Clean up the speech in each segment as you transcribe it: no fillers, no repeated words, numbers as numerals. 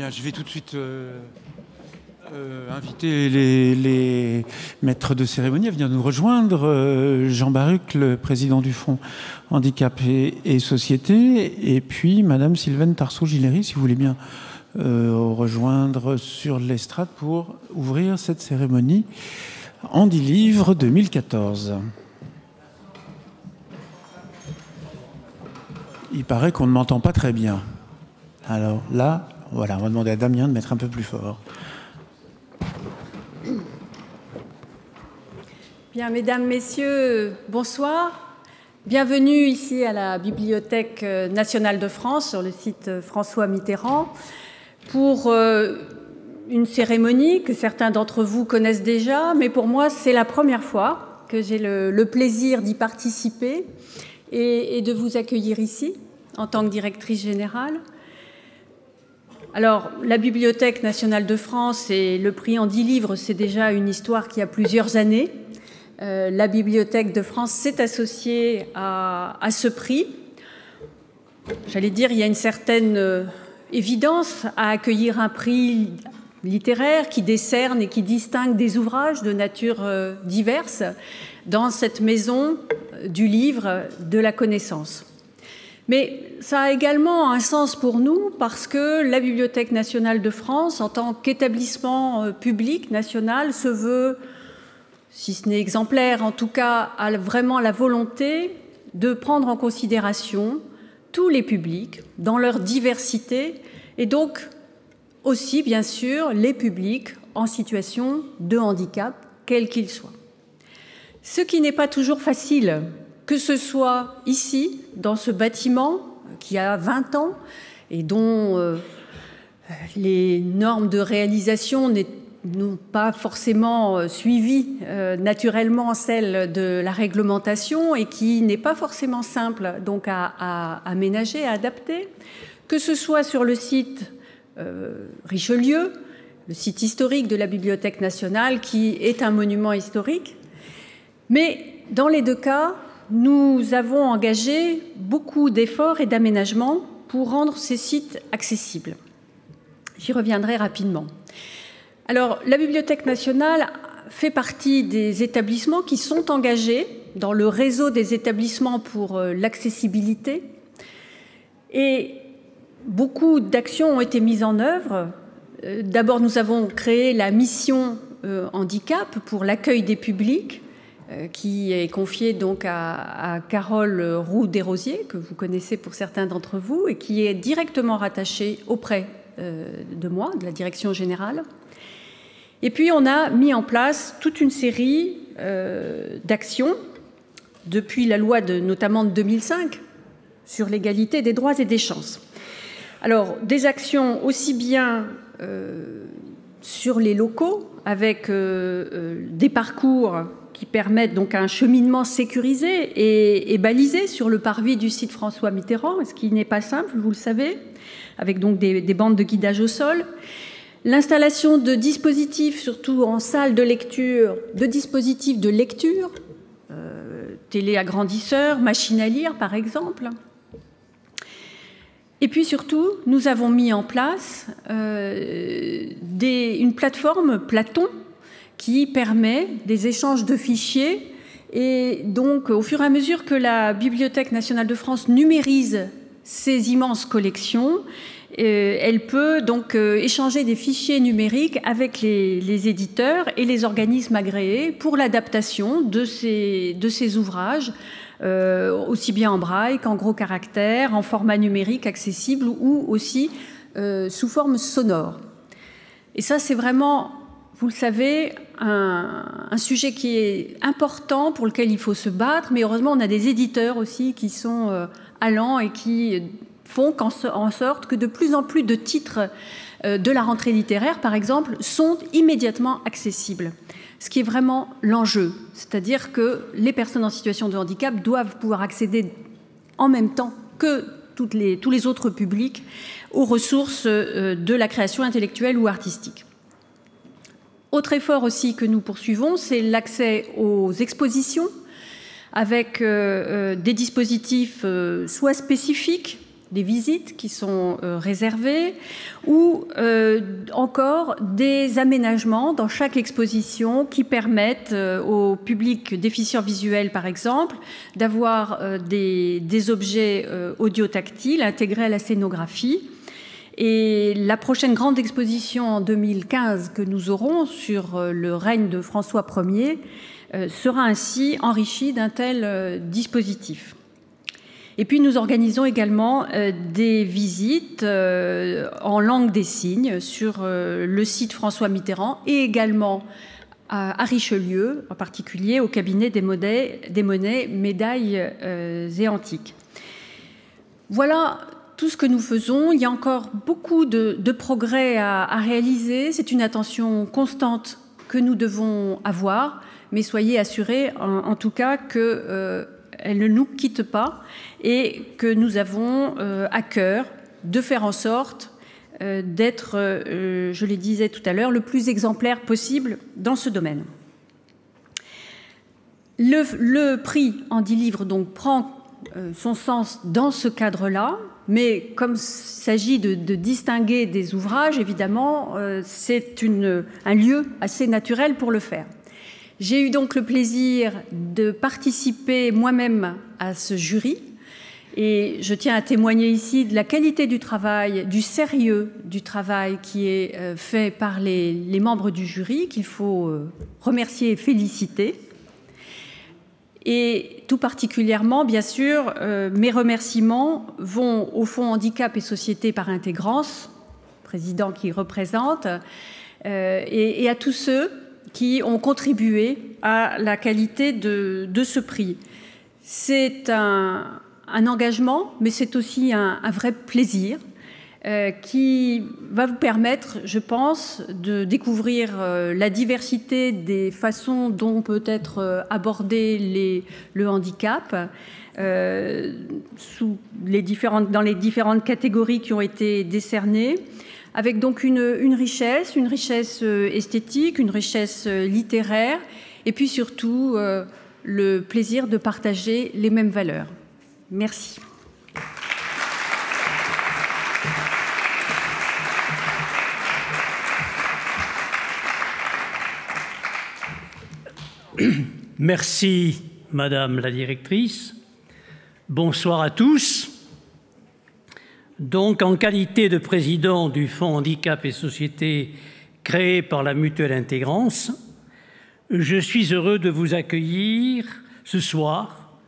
Bien, je vais tout de suite inviter les maîtres de cérémonie à venir nous rejoindre. Jean Baruc, le président du Fonds Handicap et Société, et puis Madame Sylvaine Tarceau-Giléry, si vous voulez bien rejoindre sur l'estrade pour ouvrir cette cérémonie Handi-Livre 2014. Il paraît qu'on ne m'entend pas très bien. Alors là, voilà, on va demander à Damien de mettre un peu plus fort. Bien, mesdames, messieurs, bonsoir. Bienvenue ici à la Bibliothèque nationale de France, sur le site François Mitterrand, pour une cérémonie que certains d'entre vous connaissent déjà, mais pour moi, c'est la première fois que j'ai le plaisir d'y participer et de vous accueillir ici, en tant que directrice générale. Alors, la Bibliothèque nationale de France et le prix Handi-Livre, c'est déjà une histoire qui a plusieurs années. La Bibliothèque de France s'est associée à ce prix. J'allais dire, il y a une certaine évidence à accueillir un prix littéraire qui décerne et qui distingue des ouvrages de nature diverses dans cette maison du livre, de la connaissance. Mais ça a également un sens pour nous parce que la Bibliothèque nationale de France, en tant qu'établissement public national, se veut, si ce n'est exemplaire, en tout cas, a vraiment la volonté de prendre en considération tous les publics dans leur diversité et donc aussi, bien sûr, les publics en situation de handicap, quel qu'il soit. Ce qui n'est pas toujours facile, que ce soit ici, dans ce bâtiment qui a 20 ans et dont les normes de réalisation n'ont pas forcément suivi naturellement celles de la réglementation et qui n'est pas forcément simple donc à aménager, à adapter, que ce soit sur le site Richelieu, le site historique de la Bibliothèque nationale qui est un monument historique. Mais dans les deux cas, nous avons engagé beaucoup d'efforts et d'aménagements pour rendre ces sites accessibles. J'y reviendrai rapidement. Alors, la Bibliothèque nationale fait partie des établissements qui sont engagés dans le réseau des établissements pour l'accessibilité. Et beaucoup d'actions ont été mises en œuvre. D'abord, nous avons créé la mission handicap pour l'accueil des publics, qui est confiée donc à Carole Roux-Desrosiers, que vous connaissez pour certains d'entre vous, et qui est directement rattachée auprès de moi, de la direction générale. Et puis, on a mis en place toute une série d'actions depuis la loi notamment de 2005 sur l'égalité des droits et des chances. Alors, des actions aussi bien sur les locaux, avec des parcours qui permettent donc un cheminement sécurisé et balisé sur le parvis du site François Mitterrand, ce qui n'est pas simple, vous le savez, avec donc des bandes de guidage au sol. L'installation de dispositifs, surtout en salle de lecture, de dispositifs de lecture, téléagrandisseurs, machines à lire par exemple. Et puis surtout, nous avons mis en place une plateforme Platon qui permet des échanges de fichiers. Et donc, au fur et à mesure que la Bibliothèque nationale de France numérise ses immenses collections, elle peut donc échanger des fichiers numériques avec les éditeurs et les organismes agréés pour l'adaptation de ces ouvrages, aussi bien en braille qu'en gros caractères, en format numérique accessible ou aussi sous forme sonore. Et ça, c'est vraiment, vous le savez, un sujet qui est important, pour lequel il faut se battre, mais heureusement, on a des éditeurs aussi qui sont allants et qui font en sorte que de plus en plus de titres de la rentrée littéraire, par exemple, sont immédiatement accessibles. Ce qui est vraiment l'enjeu, c'est-à-dire que les personnes en situation de handicap doivent pouvoir accéder en même temps que tous les autres publics aux ressources de la création intellectuelle ou artistique. Autre effort aussi que nous poursuivons, c'est l'accès aux expositions avec des dispositifs soit spécifiques des visites qui sont réservées, ou encore des aménagements dans chaque exposition qui permettent au public déficient visuel, par exemple, d'avoir des objets audio-tactiles intégrés à la scénographie. Et la prochaine grande exposition en 2015 que nous aurons sur le règne de François Ier sera ainsi enrichie d'un tel dispositif. Et puis nous organisons également des visites en langue des signes sur le site François Mitterrand et également à Richelieu, en particulier au cabinet des monnaies, médailles et antiques. Voilà tout ce que nous faisons. Il y a encore beaucoup de progrès à réaliser. C'est une attention constante que nous devons avoir, mais soyez assurés en tout cas que elle ne nous quitte pas et que nous avons à cœur de faire en sorte d'être, je le disais tout à l'heure, le plus exemplaire possible dans ce domaine. Le prix Handy Livre donc prend son sens dans ce cadre-là, mais comme il s'agit de distinguer des ouvrages, évidemment, c'est un lieu assez naturel pour le faire. J'ai eu donc le plaisir de participer moi-même à ce jury et je tiens à témoigner ici de la qualité du travail, du sérieux du travail qui est fait par les membres du jury, qu'il faut remercier et féliciter. Et tout particulièrement, bien sûr, mes remerciements vont au Fonds Handicap et Société par Intégrance, président qui représente, et à tous ceux qui ont contribué à la qualité de ce prix. C'est un engagement, mais c'est aussi un vrai plaisir qui va vous permettre, je pense, de découvrir la diversité des façons dont peut être abordé le handicap dans les différentes catégories qui ont été décernées, avec donc une richesse esthétique, une richesse littéraire, et puis surtout le plaisir de partager les mêmes valeurs. Merci. Merci, Madame la directrice. Bonsoir à tous. Donc, en qualité de président du Fonds Handicap et Société créé par la Mutuelle Intégrance, je suis heureux de vous accueillir ce soir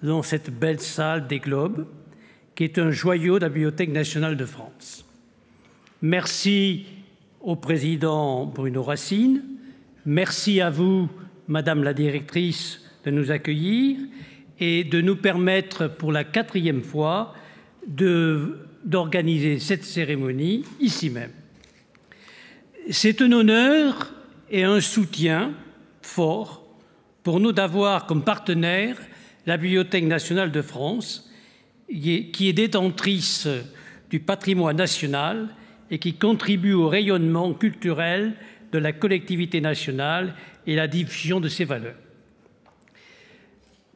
dans cette belle salle des Globes, qui est un joyau de la Bibliothèque nationale de France. Merci au président Bruno Racine, merci à vous, Madame la directrice, de nous accueillir et de nous permettre pour la 4e fois d'organiser cette cérémonie ici même. C'est un honneur et un soutien fort pour nous d'avoir comme partenaire la Bibliothèque nationale de France, qui est détentrice du patrimoine national et qui contribue au rayonnement culturel de la collectivité nationale et la diffusion de ses valeurs.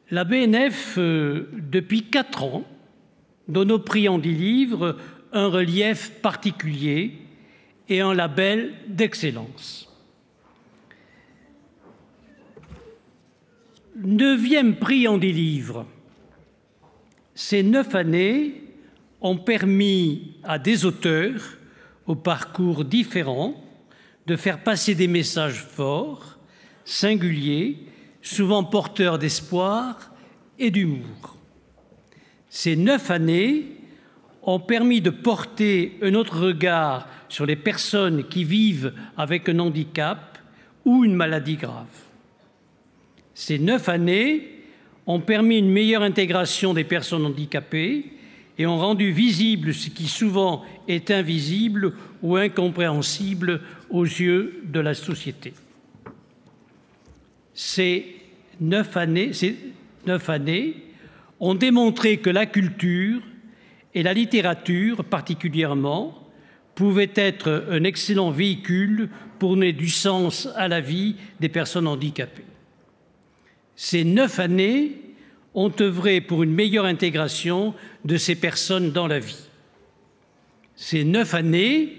La BNF, depuis 4 ans, donne au prix Handy Livre un relief particulier et un label d'excellence. 9e prix Handy Livre. Ces 9 années ont permis à des auteurs aux parcours différents de faire passer des messages forts, singuliers, souvent porteurs d'espoir et d'humour. Ces 9 années ont permis de porter un autre regard sur les personnes qui vivent avec un handicap ou une maladie grave. Ces 9 années ont permis une meilleure intégration des personnes handicapées et ont rendu visible ce qui souvent est invisible ou incompréhensible aux yeux de la société. Ces 9 années ont démontré que la culture et la littérature particulièrement pouvaient être un excellent véhicule pour donner du sens à la vie des personnes handicapées. Ces 9 années ont œuvré pour une meilleure intégration de ces personnes dans la vie. Ces 9 années,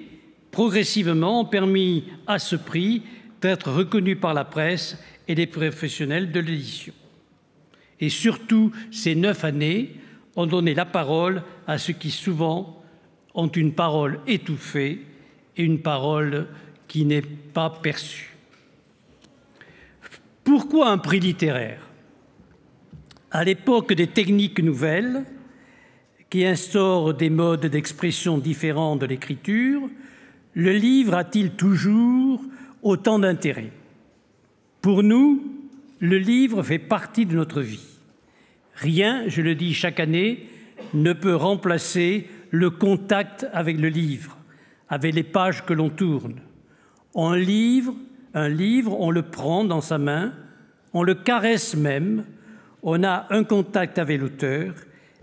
progressivement, ont permis à ce prix d'être reconnu par la presse et les professionnels de l'édition. Et surtout, ces 9 années ont donné la parole à ceux qui souvent ont une parole étouffée et une parole qui n'est pas perçue. Pourquoi un prix littéraire? À l'époque des techniques nouvelles, qui instaurent des modes d'expression différents de l'écriture, le livre a-t-il toujours autant d'intérêt? Pour nous, le livre fait partie de notre vie. Rien, je le dis chaque année, ne peut remplacer le contact avec le livre, avec les pages que l'on tourne. Un livre, on le prend dans sa main, on le caresse même, on a un contact avec l'auteur.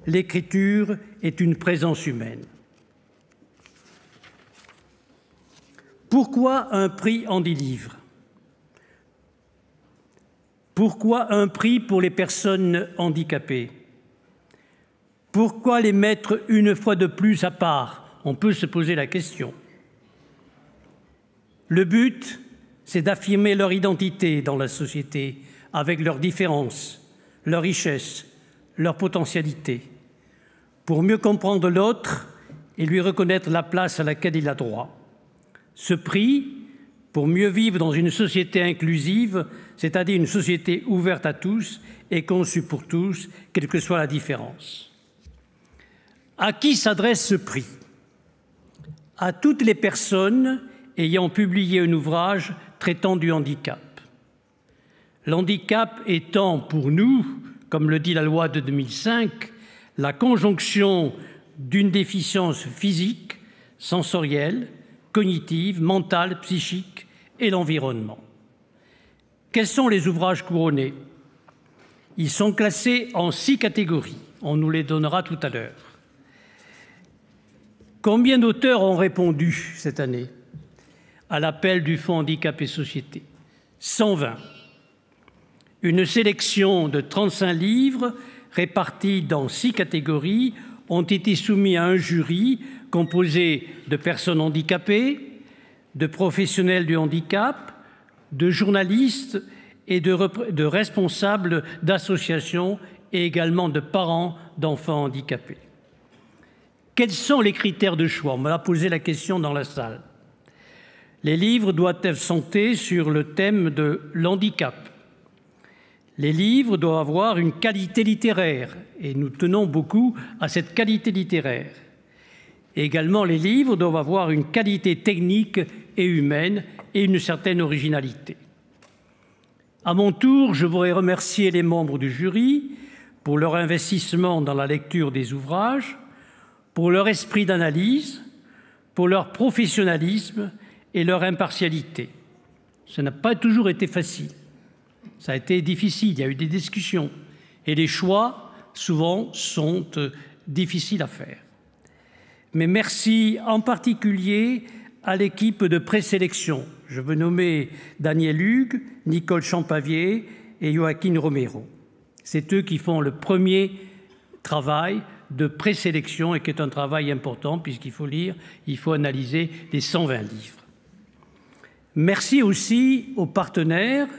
L'écriture est une présence humaine. Pourquoi un prix Handy Livre? Pourquoi un prix pour les personnes handicapées? Pourquoi les mettre une fois de plus à part? On peut se poser la question. Le but, c'est d'affirmer leur identité dans la société, avec leurs différences, leurs richesses, leurs potentialités, pour mieux comprendre l'autre et lui reconnaître la place à laquelle il a droit. Ce prix, pour mieux vivre dans une société inclusive, c'est-à-dire une société ouverte à tous et conçue pour tous, quelle que soit la différence. À qui s'adresse ce prix? À toutes les personnes ayant publié un ouvrage traitant du handicap. L'handicap étant pour nous, comme le dit la loi de 2005, la conjonction d'une déficience physique, sensorielle, cognitive, mentale, psychique et l'environnement. Quels sont les ouvrages couronnés? Ils sont classés en 6 catégories. On nous les donnera tout à l'heure. Combien d'auteurs ont répondu cette année à l'appel du Fonds Handicap et Société? 120. Une sélection de 35 livres répartis dans 6 catégories ont été soumis à un jury composé de personnes handicapées, de professionnels du handicap, de journalistes et de responsables d'associations et également de parents d'enfants handicapés. Quels sont les critères de choix? On m'a posé la question dans la salle. Les livres doivent être centrés sur le thème de l'handicap. Les livres doivent avoir une qualité littéraire et nous tenons beaucoup à cette qualité littéraire. Et également, les livres doivent avoir une qualité technique et humaine et une certaine originalité. À mon tour, je voudrais remercier les membres du jury pour leur investissement dans la lecture des ouvrages, pour leur esprit d'analyse, pour leur professionnalisme et leur impartialité. Ça n'a pas toujours été facile. Ça a été difficile, il y a eu des discussions. Et les choix, souvent, sont difficiles à faire. Mais merci en particulier à l'équipe de présélection. Je veux nommer Daniel Hugues, Nicole Champavier et Joaquin Romero. C'est eux qui font le premier travail de présélection et qui est un travail important puisqu'il faut lire, il faut analyser les 120 livres. Merci aussi aux partenaires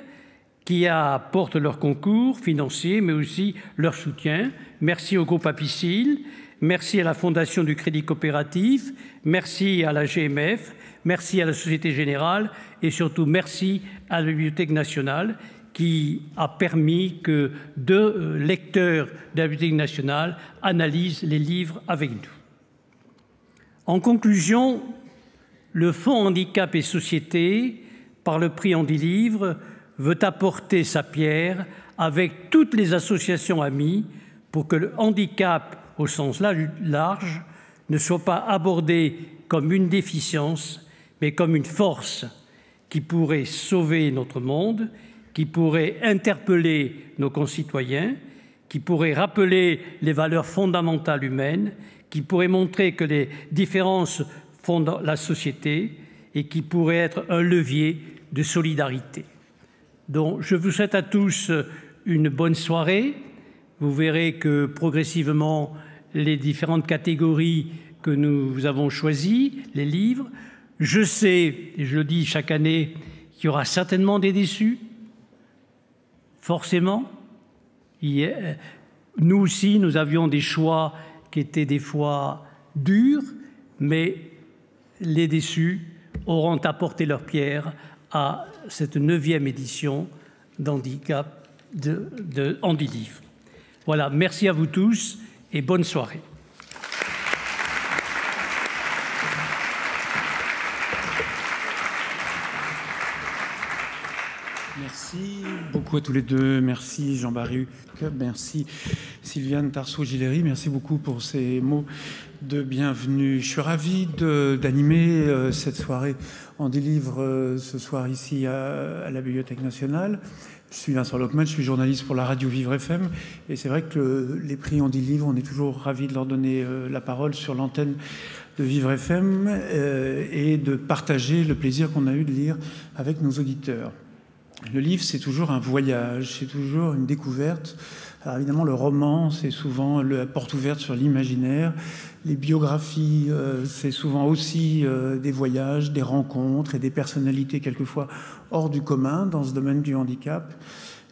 qui apportent leur concours financier, mais aussi leur soutien. Merci au groupe Apicil, merci à la Fondation du Crédit Coopératif, merci à la GMF, merci à la Société Générale et surtout merci à la Bibliothèque nationale qui a permis que 2 lecteurs de la Bibliothèque nationale analysent les livres avec nous. En conclusion, le Fonds Handicap et Société, par le prix Handy Livre, veut apporter sa pierre avec toutes les associations amies pour que le handicap, au sens large, ne soit pas abordé comme une déficience, mais comme une force qui pourrait sauver notre monde, qui pourrait interpeller nos concitoyens, qui pourrait rappeler les valeurs fondamentales humaines, qui pourrait montrer que les différences fondent la société et qui pourrait être un levier de solidarité. Donc, je vous souhaite à tous une bonne soirée. Vous verrez que progressivement, les différentes catégories que nous avons choisies, les livres, je sais, et je le dis chaque année, qu'il y aura certainement des déçus, forcément. Nous aussi, nous avions des choix qui étaient des fois durs, mais les déçus auront apporté leur pierre à cette 9e édition d'Handicap de Handilivre. Voilà, merci à vous tous et bonne soirée. Merci beaucoup à tous les deux. Merci Jean Baruch, merci Sylviane Tarceau-Gilleri, merci beaucoup pour ces mots de bienvenue. Je suis ravi d'animer cette soirée Handilivre ce soir ici à la Bibliothèque nationale. Je suis Vincent Lockman, je suis journaliste pour la radio Vivre FM et c'est vrai que les prix Handilivre, on est toujours ravis de leur donner la parole sur l'antenne de Vivre FM et de partager le plaisir qu'on a eu de lire avec nos auditeurs. Le livre, c'est toujours un voyage, c'est toujours une découverte. Alors évidemment, le roman, c'est souvent la porte ouverte sur l'imaginaire. Les biographies, c'est souvent aussi des voyages, des rencontres et des personnalités quelquefois hors du commun dans ce domaine du handicap.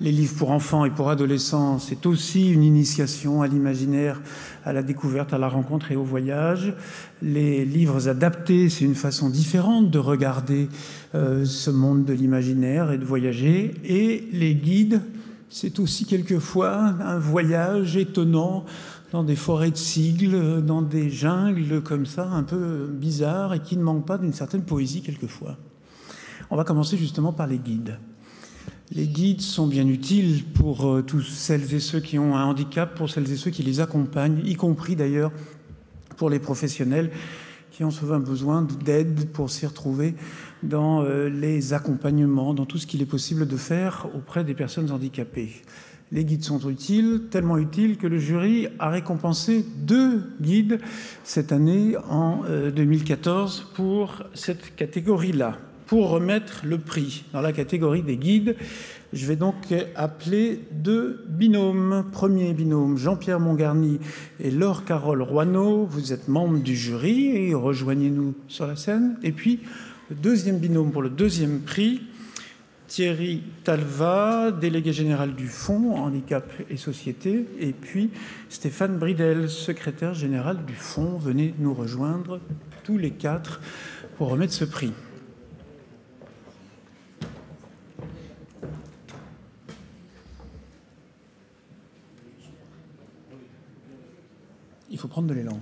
Les livres pour enfants et pour adolescents, c'est aussi une initiation à l'imaginaire, à la découverte, à la rencontre et au voyage. Les livres adaptés, c'est une façon différente de regarder ce monde de l'imaginaire et de voyager. Et les guides, c'est aussi quelquefois un voyage étonnant dans des forêts de sigles, dans des jungles comme ça, un peu bizarres et qui ne manquent pas d'une certaine poésie quelquefois. On va commencer justement par les guides. Les guides sont bien utiles pour tous celles et ceux qui ont un handicap, pour celles et ceux qui les accompagnent, y compris d'ailleurs pour les professionnels qui ont souvent besoin d'aide pour s'y retrouver dans les accompagnements, dans tout ce qu'il est possible de faire auprès des personnes handicapées. Les guides sont utiles, tellement utiles que le jury a récompensé 2 guides cette année en 2014 pour cette catégorie-là. Pour remettre le prix dans la catégorie des guides, je vais donc appeler 2 binômes. Premier binôme, Jean-Pierre Mongarny et Laure-Carole Roineau. Vous êtes membres du jury et rejoignez-nous sur la scène. Et puis, le deuxième binôme pour le 2e prix, Thierry Talva, délégué général du Fonds Handicap et Société. Et puis, Stéphane Bridel, secrétaire général du Fonds. Venez nous rejoindre tous les 4 pour remettre ce prix. Il faut prendre de l'élan.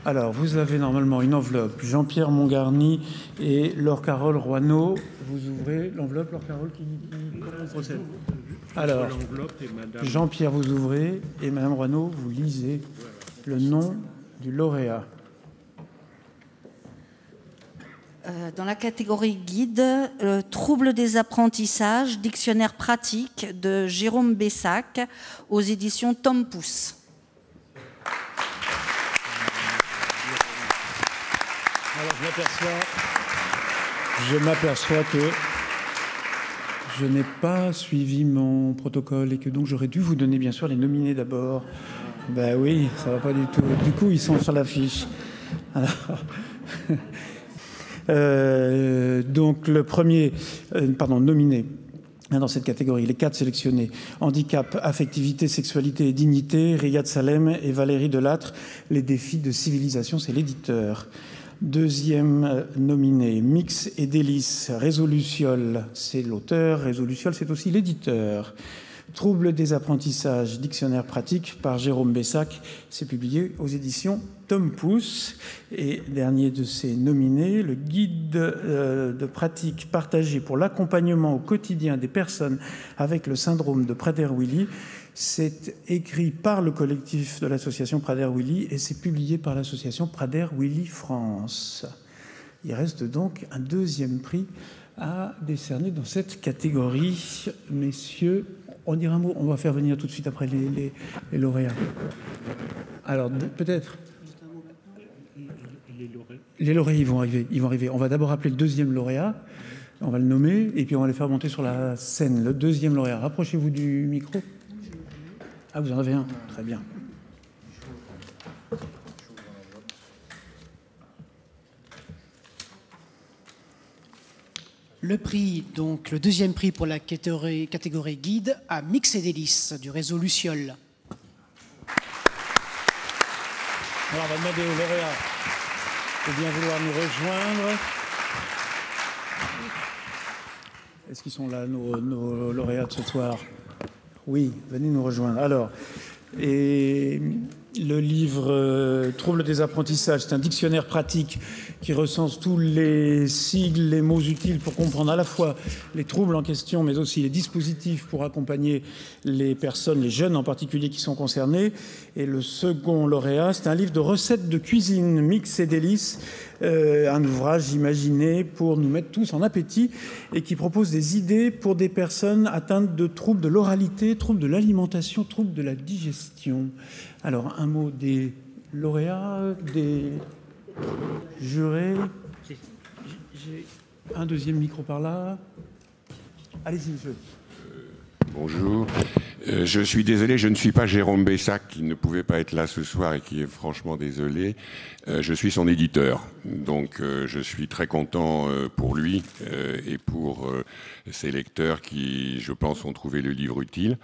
Alors, vous avez normalement une enveloppe. Jean-Pierre Mongarny et Laure-Carole Roineau. Vous ouvrez l'enveloppe, Laure-Carole, qui procède. Alors, Jean-Pierre, vous ouvrez et Madame Roineau, vous lisez le nom du lauréat. Dans la catégorie guide, Troubles des apprentissages, dictionnaire pratique de Jérôme Bessac aux éditions Tom Pouce. Alors je m'aperçois que je n'ai pas suivi mon protocole et que donc j'aurais dû vous donner bien sûr les nominés d'abord. Ben oui, ça va pas du tout. Du coup, ils sont sur l'affiche. Alors... donc le premier, nominé dans cette catégorie, les 4 sélectionnés, handicap, affectivité, sexualité et dignité, Riyad Salem et Valérie Delattre, les défis de civilisation, c'est l'éditeur. Deuxième nominé, Mix et délices, Résoluciol, c'est l'auteur, Résoluciol, c'est aussi l'éditeur. Troubles des apprentissages, dictionnaire pratique par Jérôme Bessac, c'est publié aux éditions Tom Pouce. Et dernier de ces nominés, le guide de pratique partagé pour l'accompagnement au quotidien des personnes avec le syndrome de Prader-Willi. C'est écrit par le collectif de l'association Prader-Willi et c'est publié par l'association Prader-Willi France. Il reste donc un 2e prix à décerner dans cette catégorie. Messieurs, on dira un mot, on va faire venir tout de suite après les lauréats. Alors, peut-être... Les lauréats, ils vont arriver. On va d'abord appeler le 2e lauréat. On va le nommer et puis on va les faire monter sur la scène. Le deuxième lauréat. Rapprochez-vous du micro. Ah, vous en avez un. Très bien. Le prix, donc le deuxième prix pour la catégorie guide à Mix et Délices du réseau Luciole. Alors, on va demander aux lauréats de bien vouloir nous rejoindre. Est-ce qu'ils sont là, nos lauréats de ce soir? Oui, venez nous rejoindre. Alors, et le livre Troubles des apprentissages, c'est un dictionnaire pratique qui recense tous les sigles, les mots utiles pour comprendre à la fois les troubles en question, mais aussi les dispositifs pour accompagner les personnes, les jeunes en particulier, qui sont concernés. Et le second lauréat, c'est un livre de recettes de cuisine, Mix et Délices, un ouvrage imaginé pour nous mettre tous en appétit et qui propose des idées pour des personnes atteintes de troubles de l'oralité, troubles de l'alimentation, troubles de la digestion. Alors, un mot des lauréats, des jurés. J'ai un deuxième micro par là. Allez-y, monsieur. Bonjour. Je suis désolé, je ne suis pas Jérôme Bessac, qui ne pouvait pas être là ce soir et qui est franchement désolé. Je suis son éditeur. Donc, je suis très content pour lui et pour ses lecteurs qui, je pense, ont trouvé le livre utile.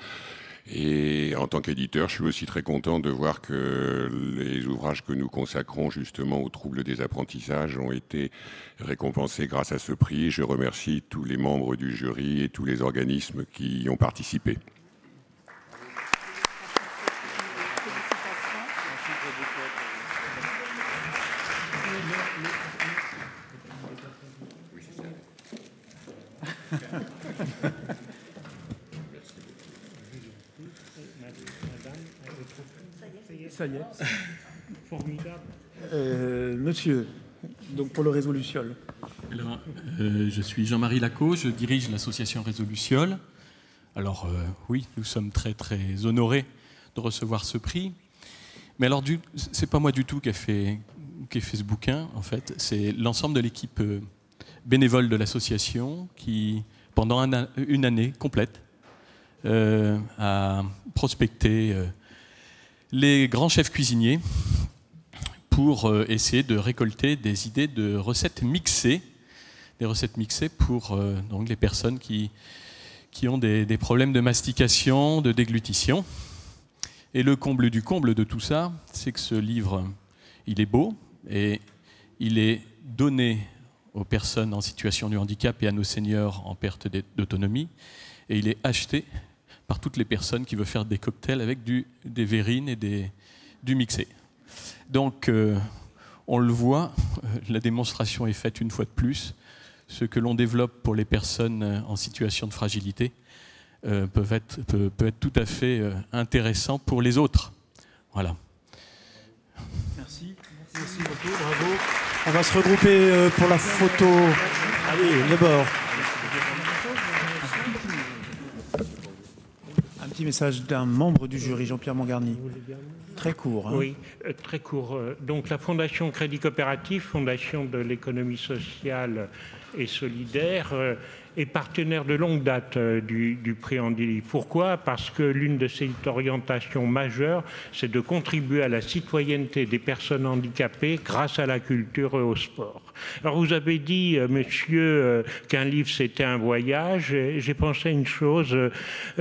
Et en tant qu'éditeur, je suis aussi très content de voir que les ouvrages que nous consacrons justement aux troubles des apprentissages ont été récompensés grâce à ce prix. Je remercie tous les membres du jury et tous les organismes qui y ont participé. Ça y est. Formidable. Monsieur, donc pour le réseau Luciole. Alors, je suis Jean-Marie Lacaux, je dirige l'association Réseau Luciole. Alors oui, nous sommes très très honorés de recevoir ce prix. Mais alors, c'est pas moi du tout qui ai fait ce bouquin, en fait. C'est l'ensemble de l'équipe bénévole de l'association qui, pendant une année complète, a prospecté les grands chefs cuisiniers pour essayer de récolter des idées de recettes mixées, des recettes mixées pour donc les personnes qui ont des problèmes de mastication, de déglutition. Et le comble du comble de tout ça, c'est que ce livre, il est beau et il est donné aux personnes en situation de handicap et à nos seniors en perte d'autonomie, et il est acheté par toutes les personnes qui veulent faire des cocktails avec des verrines et du mixé. Donc, on le voit, la démonstration est faite une fois de plus. Ce que l'on développe pour les personnes en situation de fragilité peut être tout à fait intéressant pour les autres. Voilà. Merci. Merci beaucoup, bravo. On va se regrouper pour la photo. Allez, d'abord. Un petit message d'un membre du jury, Jean-Pierre Mangarny. Très court. Hein. Oui, très court. Donc la Fondation Crédit Coopératif, Fondation de l'économie sociale et solidaire, est partenaire de longue date du prix Andy. Pourquoi? Parce que l'une de ses orientations majeures, c'est de contribuer à la citoyenneté des personnes handicapées grâce à la culture et au sport. Alors vous avez dit, monsieur, qu'un livre c'était un voyage. J'ai pensé à une chose,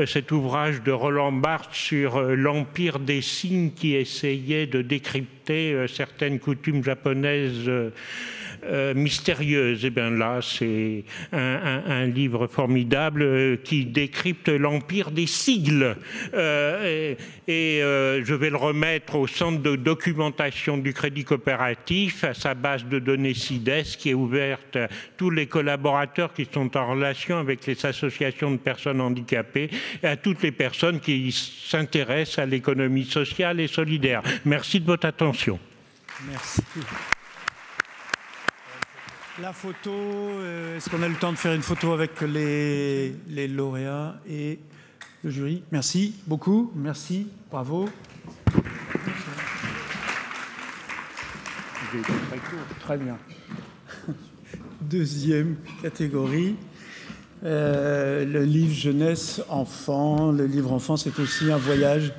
cet ouvrage de Roland Barthes sur l'empire des signes qui essayait de décrypter certaines coutumes japonaises mystérieuse. Et bien là, c'est un livre formidable qui décrypte l'empire des sigles. Je vais le remettre au centre de documentation du Crédit Coopératif, à sa base de données CIDES, qui est ouverte à tous les collaborateurs qui sont en relation avec les associations de personnes handicapées et à toutes les personnes qui s'intéressent à l'économie sociale et solidaire. Merci de votre attention. Merci. La photo, est-ce qu'on a le temps de faire une photo avec les lauréats et le jury? Merci beaucoup, merci, bravo. Très bien. Deuxième catégorie. Le livre jeunesse, enfant, le livre enfant, c'est aussi un voyage,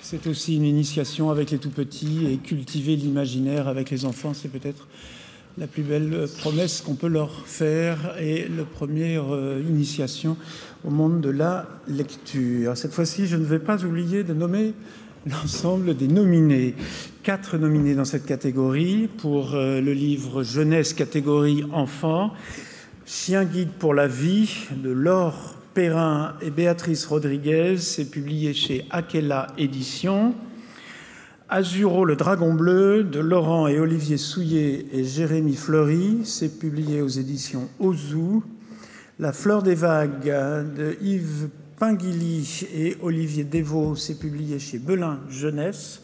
c'est aussi une initiation avec les tout-petits, et cultiver l'imaginaire avec les enfants, c'est peut-être la plus belle promesse qu'on peut leur faire et la première initiation au monde de la lecture. Cette fois-ci, je ne vais pas oublier de nommer l'ensemble des nominés. 4 nominés dans cette catégorie pour le livre jeunesse catégorie enfant. Chien guide pour la vie de Laure Perrin et Béatrice Rodriguez, c'est publié chez Aquela Éditions. Azuro, le dragon bleu de Laurent et Olivier Souillet et Jérémy Fleury, c'est publié aux éditions Ozu. La fleur des vagues de Yves Pinguilly et Olivier Devaux, c'est publié chez Belin Jeunesse.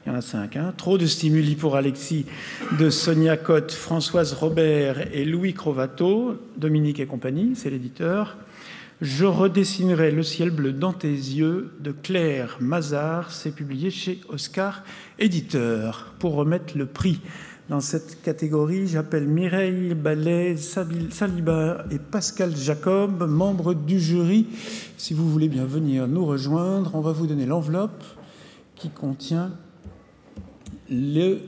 Il y en a 5. Trop de stimuli pour Alexis de Sonia Cotte, Françoise Robert et Louis Crovato, Dominique et compagnie, c'est l'éditeur. Je redessinerai le ciel bleu dans tes yeux de Claire Mazard, c'est publié chez Oscar Éditeur. Pour remettre le prix dans cette catégorie, j'appelle Mireille Ballet, Saliba et Pascal Jacob, membres du jury. Si vous voulez bien venir nous rejoindre, on va vous donner l'enveloppe qui contient le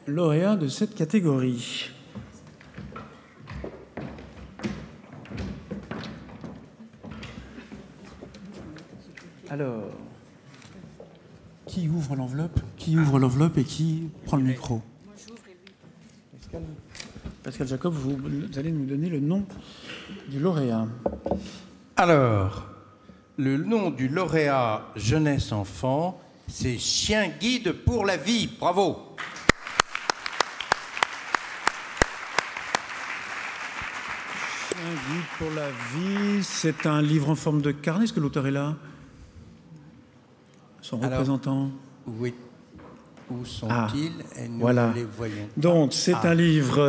lauréat de cette catégorie. Alors, qui ouvre l'enveloppe? Qui ouvre l'enveloppe et qui prend le micro? Moi, j'ouvre et lui. Pascal Jacob, vous allez nous donner le nom du lauréat. Alors, le nom du lauréat jeunesse-enfant, c'est Chien guide pour la vie. Bravo. Chien guide pour la vie, c'est un livre en forme de carnet. Est-ce que l'auteur est là? Son représentant? Oui. Où sont-ils? Et nous voilà. les voyons. Donc, c'est un livre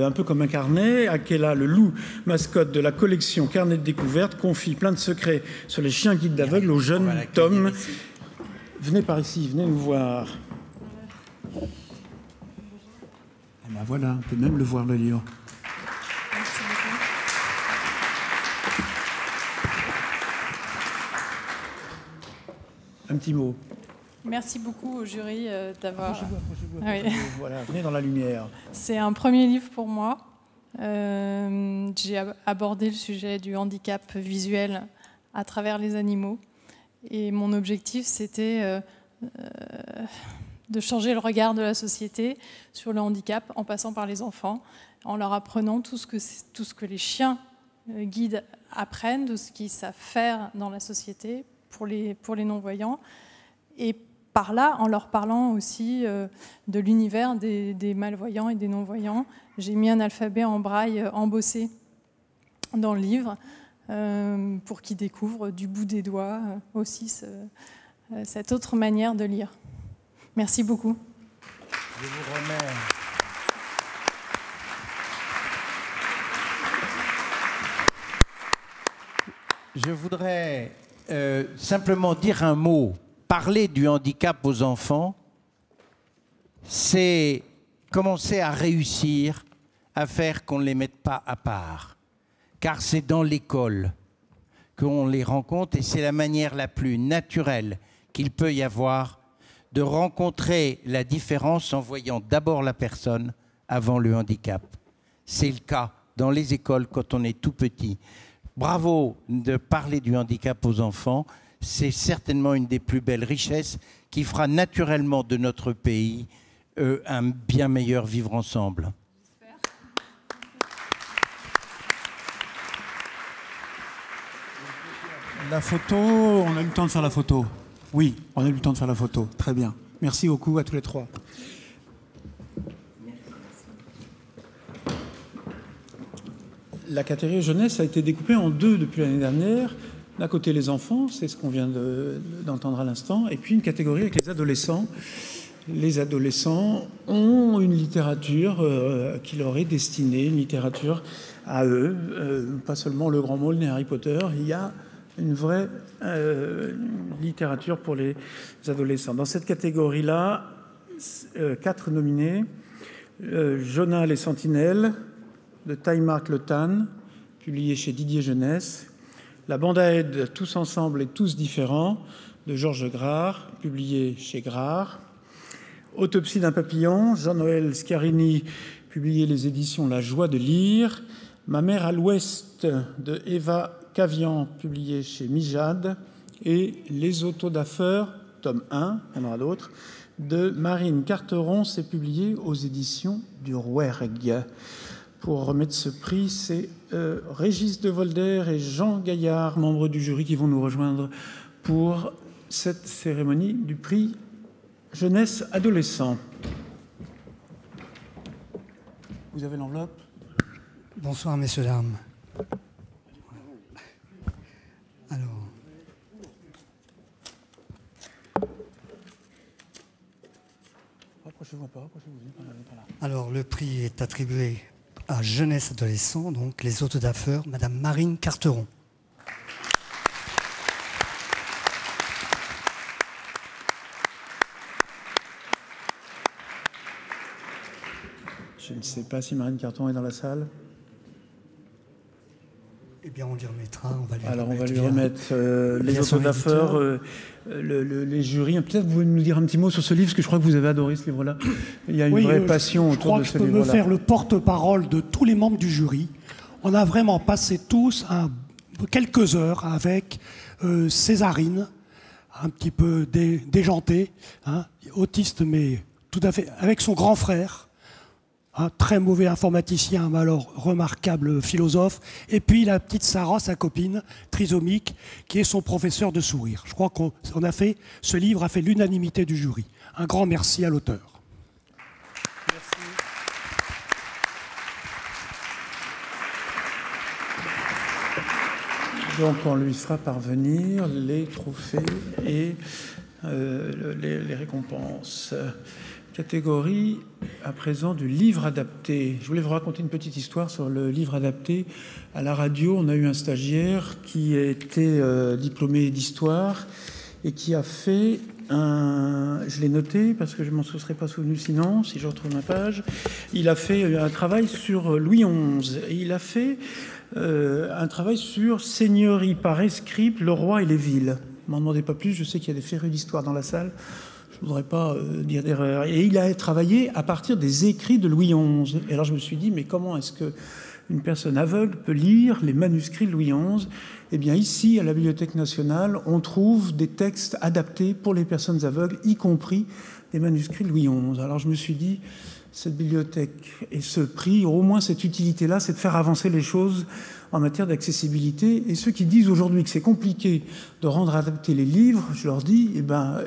un peu comme un carnet. Aquela, le loup mascotte de la collection Carnet de découverte, confie plein de secrets sur les chiens guides d'aveugles au jeune Tom. Venez par ici, venez nous voir. Et ben voilà, on peut même le voir, le livre. Merci beaucoup. Un petit mot. Merci beaucoup au jury d'avoir... Approchez-vous. Voilà, venez dans la lumière. C'est un premier livre pour moi. J'ai abordé le sujet du handicap visuel à travers les animaux. Et mon objectif, c'était de changer le regard de la société sur le handicap en passant par les enfants, en leur apprenant tout ce que les chiens guides apprennent, de ce qu'ils savent faire dans la société pour les non-voyants. Et par là, en leur parlant aussi de l'univers des malvoyants et des non-voyants, j'ai mis un alphabet en braille embossé dans le livre pour qu'ils découvrent du bout des doigts aussi cette autre manière de lire. Merci beaucoup. Je vous remercie. Je voudrais simplement dire un mot. Parler du handicap aux enfants, c'est commencer à réussir à faire qu'on ne les mette pas à part. Car c'est dans l'école qu'on les rencontre et c'est la manière la plus naturelle qu'il peut y avoir de rencontrer la différence en voyant d'abord la personne avant le handicap. C'est le cas dans les écoles quand on est tout petit. Bravo de parler du handicap aux enfants. C'est certainement une des plus belles richesses qui fera naturellement de notre pays un bien meilleur vivre ensemble. La photo, on a eu le temps de faire la photo. Oui, on a eu le temps de faire la photo. Très bien. Merci beaucoup à tous les trois. La catégorie jeunesse a été découpée en deux depuis l'année dernière. D'un côté, les enfants, c'est ce qu'on vient d'entendre à l'instant, et puis une catégorie avec les adolescents. Les adolescents ont une littérature qui leur est destinée, une littérature à eux, pas seulement Le Grand Maulne et Harry Potter. Il y a une vraie littérature pour les adolescents. Dans cette catégorie-là, 4 nominés. Jonah les Sentinelles, de Taïmark Le Tan, publié chez Didier Jeunesse. La bande à aide Tous ensemble et tous différents de Georges Grard, publié chez Grard. Autopsie d'un papillon, Jean-Noël Scarini, publié les éditions La Joie de lire. Ma mère à l'ouest de Eva Cavian, publié chez Mijade. Et Les autodafeurs, tome 1, il y en aura d'autres, de Marine Carteron, c'est publié aux éditions du Rouergue. Pour remettre ce prix, c'est Régis de Volder et Jean Gaillard, membres du jury, qui vont nous rejoindre pour cette cérémonie du prix Jeunesse Adolescent. Vous avez l'enveloppe? Bonsoir, messieurs, dames. Alors, rapprochez-vous un peu, rapprochez-vous. Alors, le prix est attribué à Jeunesse Adolescent, donc les autodafeurs, Madame Marine Carteron. Je ne sais pas si Marine Carteron est dans la salle. Eh bien, on lui remettra. Alors, on va lui remettre les autodafeurs, les jurys. Peut-être vous pouvez nous dire un petit mot sur ce livre, parce que je crois que vous avez adoré ce livre-là. Il y a une vraie passion autour de ce livre-là. Je crois que je peux me faire le porte-parole de tous les membres du jury. On a vraiment passé tous quelques heures avec Césarine, un petit peu déjantée, hein, autiste, mais tout à fait, avec son grand frère. Un très mauvais informaticien, mais alors remarquable philosophe. Et puis la petite Sarah, sa copine, trisomique, qui est son professeur de sourire. Je crois qu'on a fait, ce livre a fait l'unanimité du jury. Un grand merci à l'auteur. Merci. Donc on lui fera parvenir les trophées et les récompenses. Catégorie à présent du livre adapté. Je voulais vous raconter une petite histoire sur le livre adapté. À la radio, on a eu un stagiaire qui était diplômé d'histoire et qui a fait je l'ai noté parce que je ne m'en serais pas souvenu sinon, si je retrouve ma page. Il a fait un travail sur Louis XI. Et il a fait un travail sur Seigneurie par escrip, le roi et les villes. Ne m'en demandez pas plus, je sais qu'il y a des férus d'histoire dans la salle. Je ne voudrais pas dire d'erreur. Et il a travaillé à partir des écrits de Louis XI. Et alors je me suis dit, mais comment est-ce qu'une personne aveugle peut lire les manuscrits de Louis XI? Eh bien ici, à la Bibliothèque nationale, on trouve des textes adaptés pour les personnes aveugles, y compris des manuscrits de Louis XI. Alors je me suis dit, cette bibliothèque et ce prix, au moins cette utilité-là, c'est de faire avancer les choses en matière d'accessibilité. Et ceux qui disent aujourd'hui que c'est compliqué de rendre adapter les livres, je leur dis, eh ben,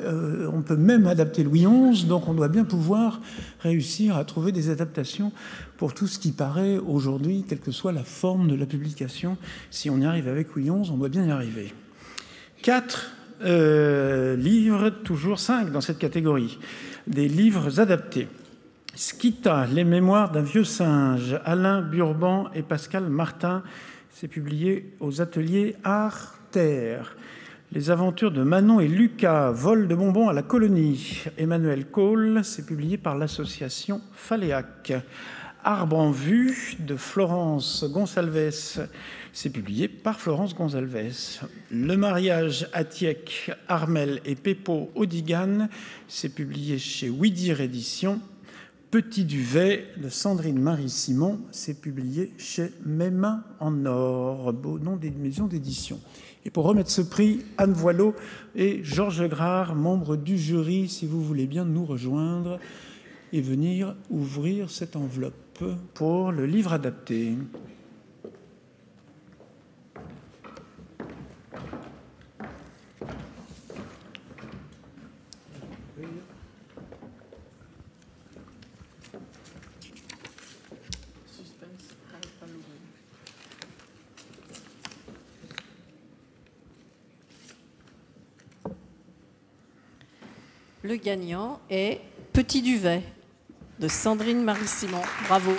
on peut même adapter Louis XI, donc on doit bien pouvoir réussir à trouver des adaptations pour tout ce qui paraît aujourd'hui, quelle que soit la forme de la publication. Si on y arrive avec Louis XI, on doit bien y arriver. 4 livres, toujours 5 dans cette catégorie, des livres adaptés. Skita, les mémoires d'un vieux singe, Alain Burban et Pascal Martin, c'est publié aux ateliers Art-Terre. Les aventures de Manon et Lucas, vol de bonbons à la colonie, Emmanuel Cole, c'est publié par l'association Faléac. Arbre en vue de Florence Gonsalves, c'est publié par Florence Gonsalves. Le mariage Atiek, Armel et Peppo Odigan, c'est publié chez Ouidir Éditions. Petit duvet de Sandrine Marie-Simon, c'est publié chez Mes mains en or, beau nom des maisons d'édition. Et pour remettre ce prix, Anne Voileau et Georges Grard, membres du jury, si vous voulez bien nous rejoindre et venir ouvrir cette enveloppe pour le livre adapté. Le gagnant est Petit duvet de Sandrine Marie-Simon. Bravo.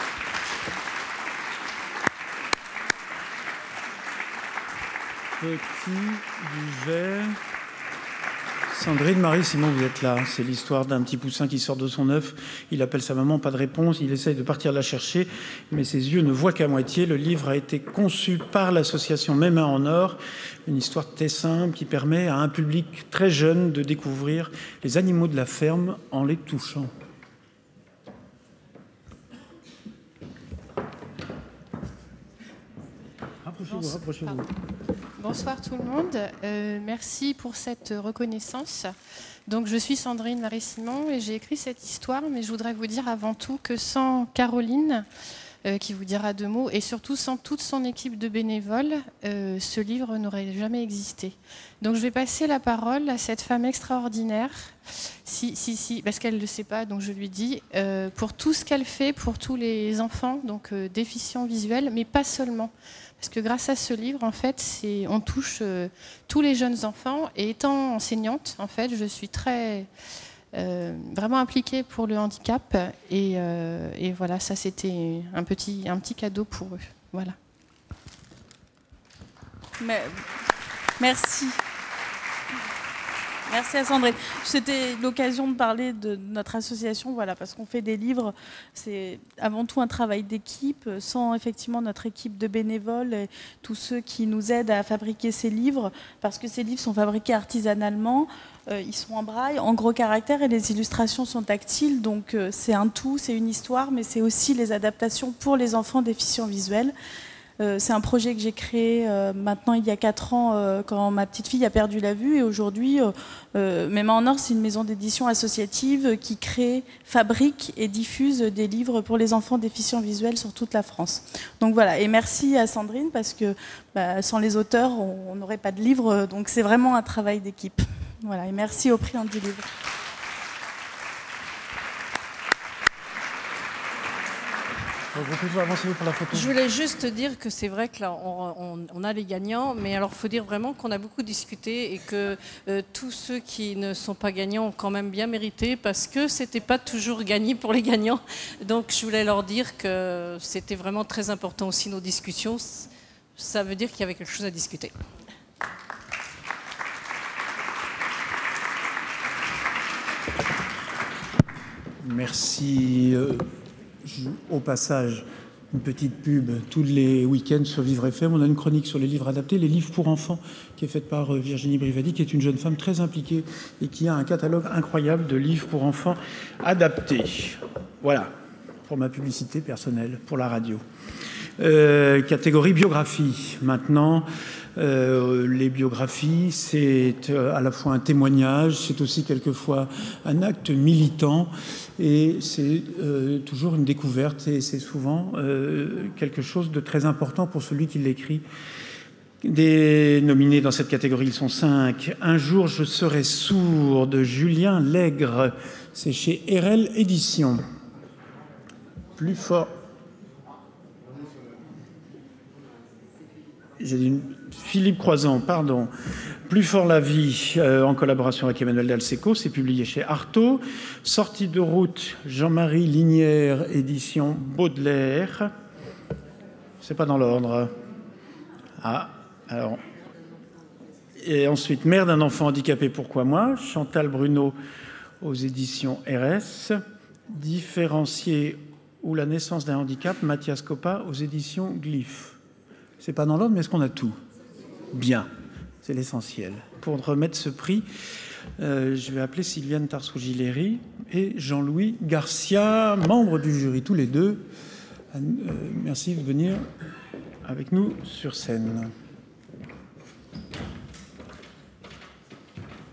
Petit duvet, Sandrine Marie-Simon, vous êtes là. C'est l'histoire d'un petit poussin qui sort de son œuf. Il appelle sa maman, pas de réponse. Il essaye de partir la chercher, mais ses yeux ne voient qu'à moitié. Le livre a été conçu par l'association Mes Mains en Or. Une histoire très simple qui permet à un public très jeune de découvrir les animaux de la ferme en les touchant. Rapprochez-vous. Bonsoir tout le monde. Merci pour cette reconnaissance. Donc, je suis Sandrine Marie-Simon et j'ai écrit cette histoire, mais je voudrais vous dire avant tout que sans Caroline, qui vous dira 2 mots, et surtout sans toute son équipe de bénévoles, ce livre n'aurait jamais existé. Donc je vais passer la parole à cette femme extraordinaire, parce qu'elle ne le sait pas, donc je lui dis, pour tout ce qu'elle fait pour tous les enfants, donc déficients visuels, mais pas seulement. Parce que grâce à ce livre, en fait, on touche tous les jeunes enfants. Et étant enseignante, en fait, je suis très vraiment impliquée pour le handicap. Et voilà, ça c'était un petit cadeau pour eux. Voilà. Merci. Merci à Sandrine. C'était l'occasion de parler de notre association, voilà, parce qu'on fait des livres. C'est avant tout un travail d'équipe. Sans effectivement notre équipe de bénévoles et tous ceux qui nous aident à fabriquer ces livres, parce que ces livres sont fabriqués artisanalement, ils sont en braille, en gros caractères et les illustrations sont tactiles. Donc c'est un tout, c'est une histoire, mais c'est aussi les adaptations pour les enfants déficients visuels. C'est un projet que j'ai créé maintenant il y a 4 ans quand ma petite fille a perdu la vue, et aujourd'hui Mes Mains en Or, c'est une maison d'édition associative qui crée, fabrique et diffuse des livres pour les enfants déficients visuels sur toute la France. Donc voilà, et merci à Sandrine parce que sans les auteurs on n'aurait pas de livre, donc c'est vraiment un travail d'équipe. Voilà, et merci au prix Andy Livre. Je voulais juste dire que c'est vrai que là, on a les gagnants, mais alors il faut dire vraiment qu'on a beaucoup discuté et que tous ceux qui ne sont pas gagnants ont quand même bien mérité, parce que c'était pas toujours gagné pour les gagnants. Donc je voulais leur dire que c'était vraiment très important aussi nos discussions. Ça veut dire qu'il y avait quelque chose à discuter. Merci. Au passage, une petite pub. Tous les week-ends sur Vivre FM, on a une chronique sur les livres adaptés, les livres pour enfants, qui est faite par Virginie Brivadi, qui est une jeune femme très impliquée et qui a un catalogue incroyable de livres pour enfants adaptés. Voilà, pour ma publicité personnelle, pour la radio. Catégorie biographie. Maintenant, les biographies, c'est à la fois un témoignage, c'est aussi quelquefois un acte militant, et c'est toujours une découverte, et c'est souvent quelque chose de très important pour celui qui l'écrit. Des nominés dans cette catégorie, ils sont 5. Un jour, je serai sourd, de Julien Lègre. C'est chez RL Éditions. Plus fort. J'ai dit Philippe Croizan, pardon. Plus fort la vie, en collaboration avec Emmanuel Dalseco, c'est publié chez Artaud. Sortie de route, Jean-Marie Linière, édition Baudelaire. C'est pas dans l'ordre. Ah, alors. Et ensuite, Mère d'un enfant handicapé, pourquoi moi? Chantal Bruno aux éditions RS. Différencié ou la naissance d'un handicap, Mathias Coppa aux éditions Glyph. C'est pas dans l'ordre, mais est-ce qu'on a tout? Bien, c'est l'essentiel. Pour remettre ce prix, je vais appeler Sylviane Tarsou-Giléry et Jean-Louis Garcia, membres du jury, tous les deux. Merci de venir avec nous sur scène.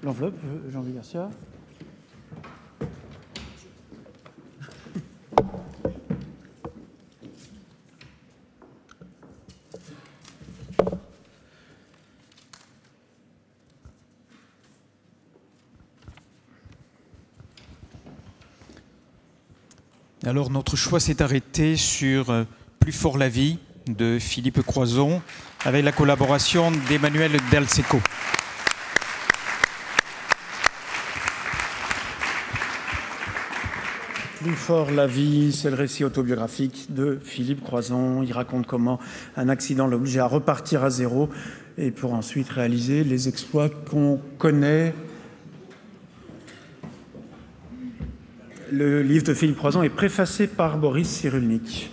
L'enveloppe, Jean-Louis Garcia. Alors notre choix s'est arrêté sur Plus fort la vie de Philippe Croizon avec la collaboration d'Emmanuel Dalseco. Plus fort la vie, c'est le récit autobiographique de Philippe Croizon. Il raconte comment un accident l'oblige à repartir à zéro et pour ensuite réaliser les exploits qu'on connaît Le livre de Philippe Croizon est préfacé par Boris Cyrulnik.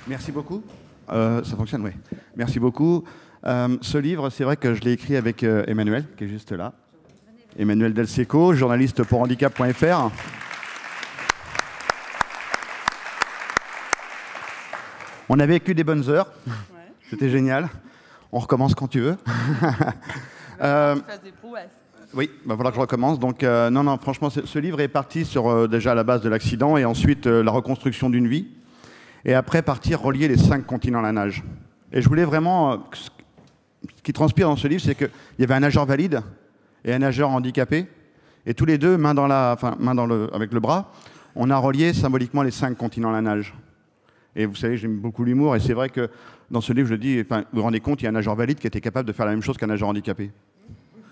Merci beaucoup. Ça fonctionne, oui. Merci beaucoup. Ce livre, c'est vrai que je l'ai écrit avec Emmanuel, qui est juste là. Emmanuel Del Secco, journaliste pour handicap.fr. On a vécu des bonnes heures. C'était génial. On recommence quand tu veux. Oui, il va falloir que je recommence. Donc, non, franchement, ce livre est parti sur déjà la base de l'accident et ensuite la reconstruction d'une vie. Et après, partir relier les 5 continents à la nage. Et je voulais vraiment... ce qui transpire dans ce livre, c'est qu'il y avait un nageur valide et un nageur handicapé. Et tous les deux, avec le bras, on a relié symboliquement les 5 continents à la nage. Et vous savez, j'aime beaucoup l'humour. Et c'est vrai que dans ce livre, je dis, vous vous rendez compte, il y a un nageur valide qui était capable de faire la même chose qu'un nageur handicapé.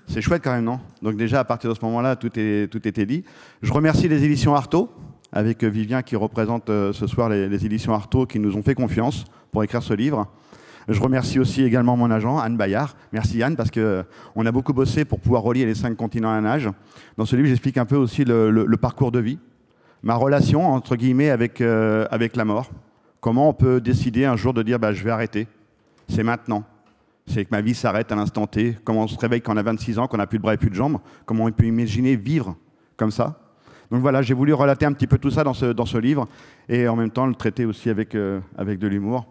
C'est chouette quand même, non? Donc déjà, à partir de ce moment-là, tout était dit. Je remercie les éditions Artaud, avec Vivien qui représente ce soir les éditions Artaud qui nous ont fait confiance pour écrire ce livre. Je remercie aussi également mon agent, Anne Bayard. Merci Anne, parce qu'on a beaucoup bossé pour pouvoir relier les 5 continents à la nage. Dans ce livre, j'explique un peu aussi le parcours de vie, ma relation, entre guillemets, avec la mort. Comment on peut décider un jour de dire je vais arrêter. C'est maintenant. C'est que ma vie s'arrête à l'instant T. Comment on se réveille quand on a 26 ans, qu'on n'a plus de bras et plus de jambes. Comment on peut imaginer vivre comme ça. Donc voilà, j'ai voulu relater un petit peu tout ça dans ce livre et en même temps le traiter aussi avec de l'humour.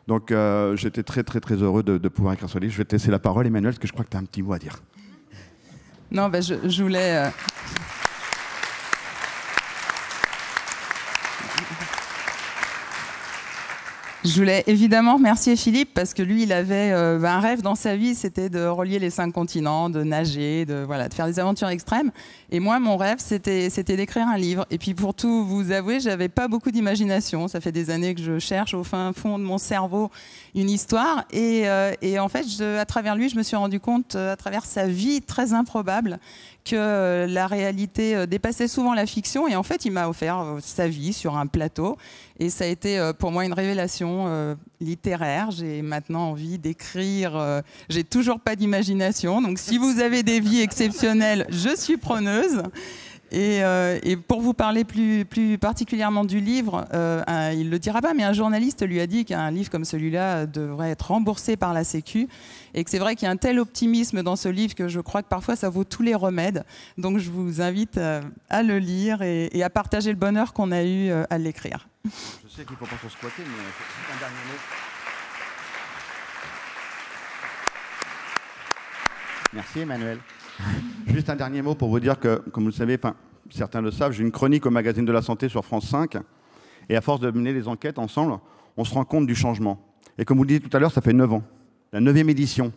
Donc j'étais très très très heureux de pouvoir écrire ce livre. Je vais te laisser la parole, Emmanuel, parce que je crois que tu as un petit mot à dire. Non, je voulais... Je voulais évidemment remercier Philippe parce que lui, il avait un rêve dans sa vie, c'était de relier les 5 continents, de nager, de faire des aventures extrêmes. Et moi, mon rêve, c'était d'écrire un livre. Et puis pour tout vous avouer, j'avais pas beaucoup d'imagination. Ça fait des années que je cherche au fin fond de mon cerveau une histoire. Et en fait, à travers lui, je me suis rendu compte, à travers sa vie très improbable, que la réalité dépassait souvent la fiction. Et en fait, il m'a offert sa vie sur un plateau. Et ça a été pour moi une révélation littéraire. J'ai maintenant envie d'écrire. J'ai toujours pas d'imagination. Donc si vous avez des vies exceptionnelles, je suis preneuse. Et pour vous parler plus particulièrement du livre, il ne le dira pas, mais un journaliste lui a dit qu'un livre comme celui-là devrait être remboursé par la Sécu. Et que c'est vrai qu'il y a un tel optimisme dans ce livre que je crois que parfois ça vaut tous les remèdes. Donc je vous invite à le lire et à partager le bonheur qu'on a eu à l'écrire. Je sais qu'il ne faut pas trop squatter, mais un dernier mot. Merci Emmanuel. Juste un dernier mot pour vous dire que, comme vous le savez, certains le savent, j'ai une chronique au magazine de la santé sur France 5. Et à force de mener les enquêtes ensemble, on se rend compte du changement. Et comme vous le disiez tout à l'heure, ça fait 9 ans. La 9e édition.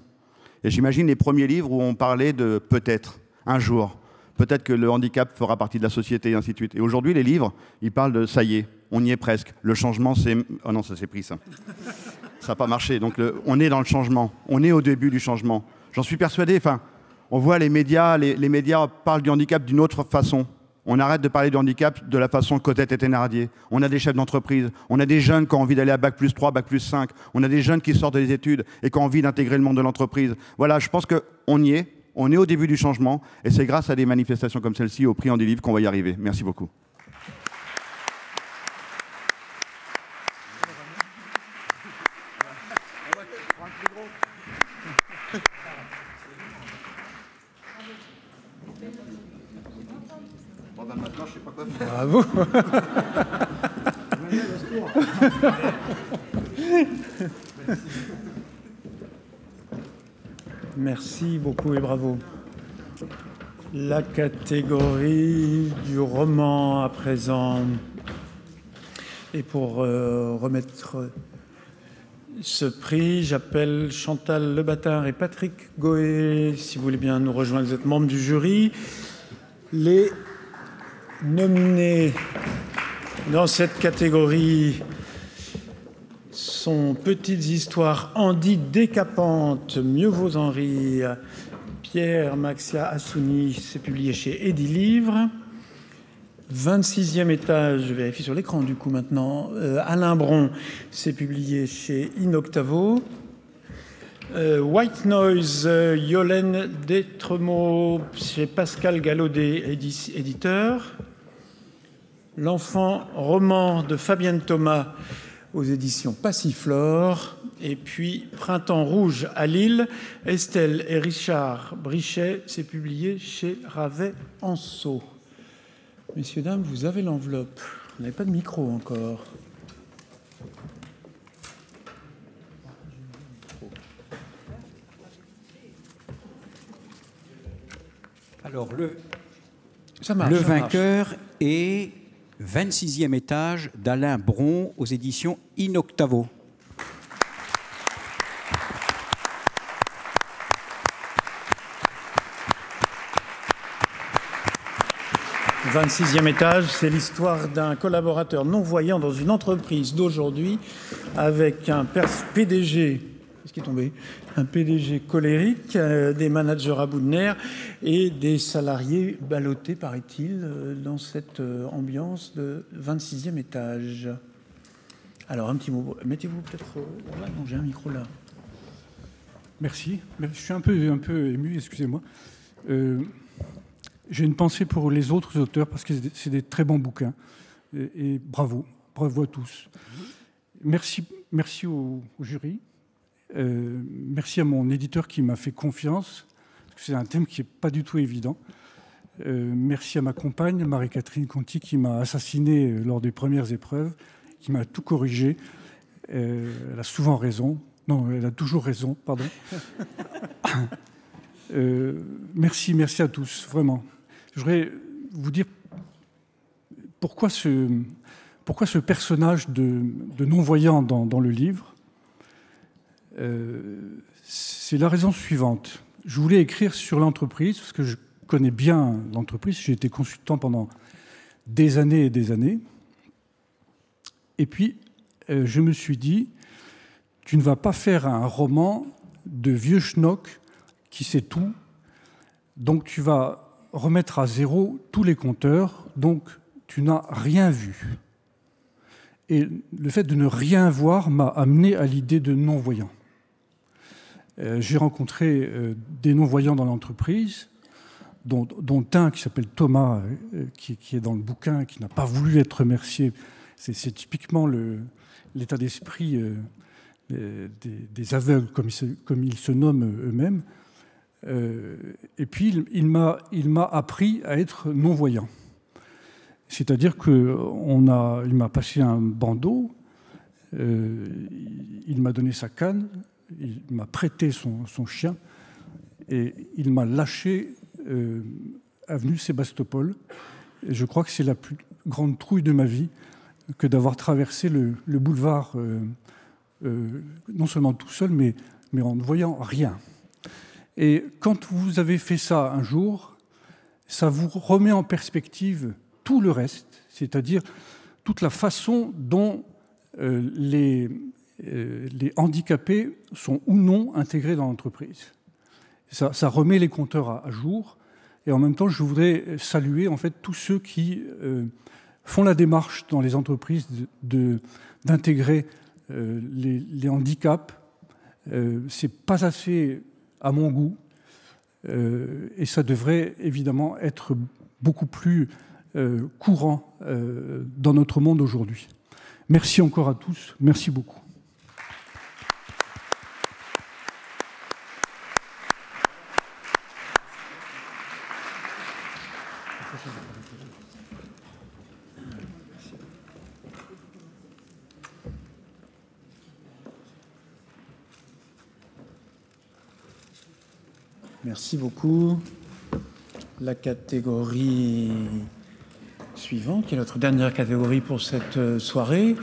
Et j'imagine les premiers livres où on parlait de peut-être, un jour, peut-être que le handicap fera partie de la société et ainsi de suite. Et aujourd'hui, les livres, ils parlent de ça y est, on y est presque. Le changement, c'est... Oh non, ça s'est pris, ça. Ça n'a pas marché. Donc on est dans le changement. On est au début du changement. J'en suis persuadé. On voit les médias parlent du handicap d'une autre façon. On arrête de parler du handicap de la façon Cotette et Thénardier. On a des chefs d'entreprise, on a des jeunes qui ont envie d'aller à Bac+3, Bac+5, on a des jeunes qui sortent des études et qui ont envie d'intégrer le monde de l'entreprise. Voilà, je pense qu'on y est, on est au début du changement et c'est grâce à des manifestations comme celle-ci au prix Handilivre qu'on va y arriver. Merci beaucoup. Maintenant, je sais pas quoi faire. Bravo. Merci beaucoup et bravo. La catégorie du roman à présent. Et pour remettre ce prix, j'appelle Chantal Lebatard et Patrick Goé, si vous voulez bien nous rejoindre, vous êtes membres du jury. Les nominés dans cette catégorie sont Petites histoires Andy décapantes, Mieux vaut en rire, Pierre Maxia Assouni, c'est publié chez Edilivre. 26e étage, je vérifie sur l'écran du coup maintenant. Alain Bron, c'est publié chez Inoctavo. White Noise, Yolène Détremaux, chez Pascal Gallaudet, éditeur. L'enfant roman de Fabienne Thomas aux éditions Passiflore. Et puis Printemps rouge à Lille, Estelle et Richard Brichet, c'est publié chez Ravet-Anceau. Messieurs, dames, vous avez l'enveloppe. Vous n'avez pas de micro encore. Alors, le marche. Vainqueur est 26e étage d'Alain Bron aux éditions Inoctavo. « 26e étage », c'est l'histoire d'un collaborateur non-voyant dans une entreprise d'aujourd'hui avec un PDG, qu'est-ce qui est tombé ? Un PDG colérique, des managers à bout de nerfs et des salariés ballottés, paraît-il, dans cette ambiance de 26e étage. Alors, un petit mot. Mettez-vous peut-être là. Non, j'ai un micro là. Merci. Je suis un peu ému, excusez-moi. J'ai une pensée pour les autres auteurs parce que c'est des très bons bouquins. Et bravo à tous. Merci au jury. Merci à mon éditeur qui m'a fait confiance, parce que c'est un thème qui n'est pas du tout évident. Merci à ma compagne, Marie-Catherine Conti, qui m'a assassiné lors des premières épreuves, qui m'a tout corrigé. Elle a souvent raison. Non, elle a toujours raison, pardon. Merci à tous, vraiment. Je voudrais vous dire pourquoi ce personnage de non-voyant dans le livre. C'est la raison suivante. Je voulais écrire sur l'entreprise, parce que je connais bien l'entreprise. J'ai été consultant pendant des années et des années. Et puis, je me suis dit, tu ne vas pas faire un roman de vieux schnock qui sait tout. Donc, tu vas remettre à zéro tous les compteurs. Donc, tu n'as rien vu. Et le fait de ne rien voir m'a amené à l'idée de non-voyant. J'ai rencontré des non-voyants dans l'entreprise, dont un qui s'appelle Thomas, qui est dans le bouquin, qui n'a pas voulu être remercié. C'est typiquement l'état d'esprit des aveugles, comme ils se nomment eux-mêmes. Et puis, il m'a appris à être non-voyant. C'est-à-dire qu'il m'a passé un bandeau, il m'a donné sa canne, il m'a prêté son chien et il m'a lâché avenue Sébastopol. Et je crois que c'est la plus grande trouille de ma vie que d'avoir traversé le boulevard, non seulement tout seul, mais en ne voyant rien. Et quand vous avez fait ça un jour, ça vous remet en perspective tout le reste, c'est-à-dire toute la façon dont les handicapés sont ou non intégrés dans l'entreprise. Ça remet les compteurs à jour. Et en même temps, je voudrais saluer en fait tous ceux qui font la démarche dans les entreprises d'intégrer les handicaps. C'est pas assez à mon goût. Et ça devrait évidemment être beaucoup plus courant dans notre monde aujourd'hui. Merci encore à tous. Merci beaucoup. Merci beaucoup. La catégorie suivante, qui est notre dernière catégorie pour cette soirée,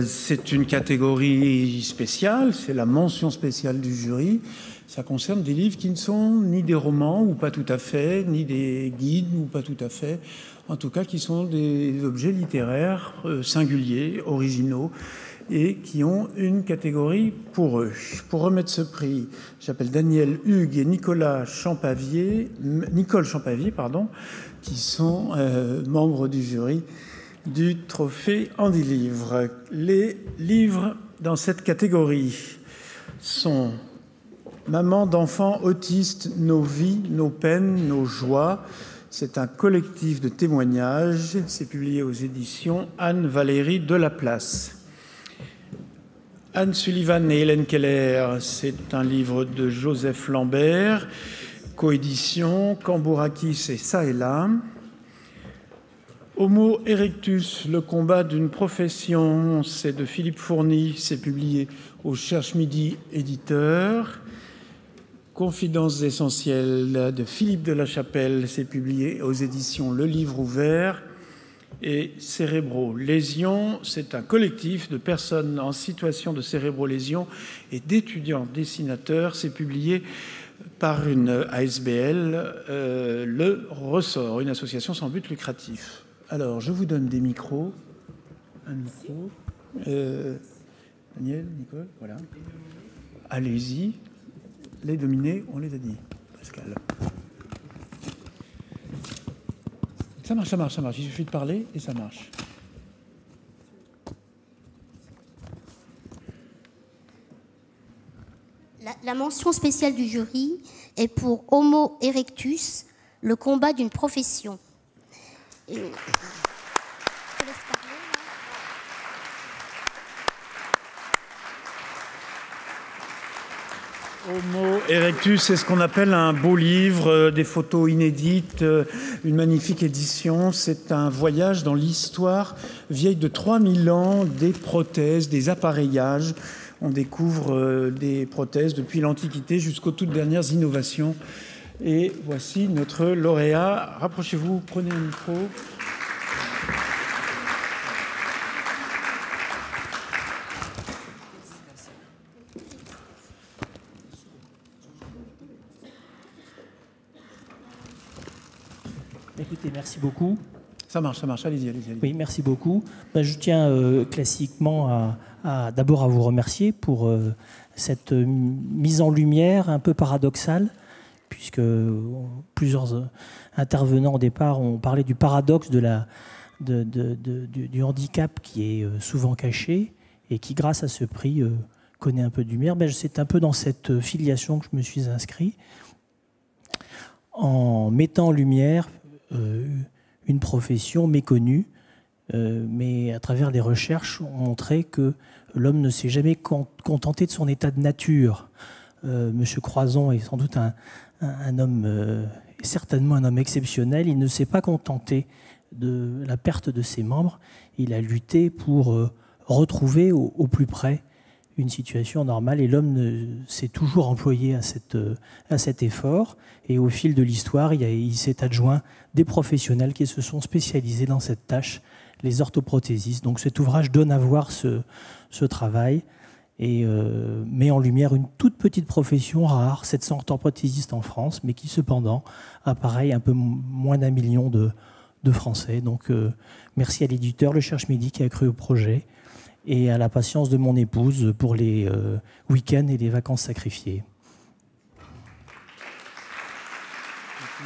c'est une catégorie spéciale, c'est la mention spéciale du jury. Ça concerne des livres qui ne sont ni des romans, ou pas tout à fait, ni des guides, ou pas tout à fait, en tout cas qui sont des objets littéraires singuliers, originaux, et qui ont une catégorie pour eux. Pour remettre ce prix, j'appelle Daniel Hugues et Nicole Champavier, qui sont membres du jury du trophée Andy Livre. Les livres dans cette catégorie sont Maman d'enfants autistes, nos vies, nos peines, nos joies. C'est un collectif de témoignages. C'est publié aux éditions Anne-Valérie Delaplace. Anne Sullivan et Hélène Keller, c'est un livre de Joseph Lambert, coédition Cambourakis et ça et là. Homo erectus, le combat d'une profession, c'est de Philippe Fourny, c'est publié au Cherche Midi éditeur. Confidences essentielles de Philippe de la Chapelle, c'est publié aux éditions Le Livre Ouvert. Et Cérébro-Lésion, c'est un collectif de personnes en situation de cérébro-lésion et d'étudiants dessinateurs. C'est publié par une ASBL, Le Ressort, une association sans but lucratif. Alors, je vous donne des micros. Un micro. Daniel, Nicole, voilà. Allez-y. Les dominés, on les a dit. Pascal. Ça marche, ça marche, ça marche. Il suffit de parler et ça marche. La mention spéciale du jury est pour Homo erectus, le combat d'une profession. Et... Homo erectus, c'est ce qu'on appelle un beau livre, des photos inédites, une magnifique édition. C'est un voyage dans l'histoire vieille de 3000 ans des prothèses, des appareillages. On découvre des prothèses depuis l'Antiquité jusqu'aux toutes dernières innovations. Et voici notre lauréat. Rapprochez-vous, prenez un micro. Écoutez, merci beaucoup. Ça marche, allez-y. Oui, merci beaucoup. Je tiens classiquement d'abord à vous remercier pour cette mise en lumière un peu paradoxale, puisque plusieurs intervenants au départ ont parlé du paradoxe du handicap qui est souvent caché et qui, grâce à ce prix, connaît un peu de lumière. C'est un peu dans cette filiation que je me suis inscrit, en mettant en lumière une profession méconnue, mais à travers des recherches, on montrait que l'homme ne s'est jamais contenté de son état de nature. Monsieur Croizon est sans doute un homme, certainement un homme exceptionnel. Il ne s'est pas contenté de la perte de ses membres. Il a lutté pour retrouver au plus près une situation normale, et l'homme s'est toujours employé à cet effort, et au fil de l'histoire, il s'est adjoint des professionnels qui se sont spécialisés dans cette tâche, les orthoprothésistes. Donc cet ouvrage donne à voir ce travail et met en lumière une toute petite profession rare, 700 orthoprothésistes en France, mais qui cependant apparaît un peu moins d'1 million de Français. Donc merci à l'éditeur Le Cherche Midi qui a cru au projet, et à la patience de mon épouse pour les week-ends et les vacances sacrifiées. Je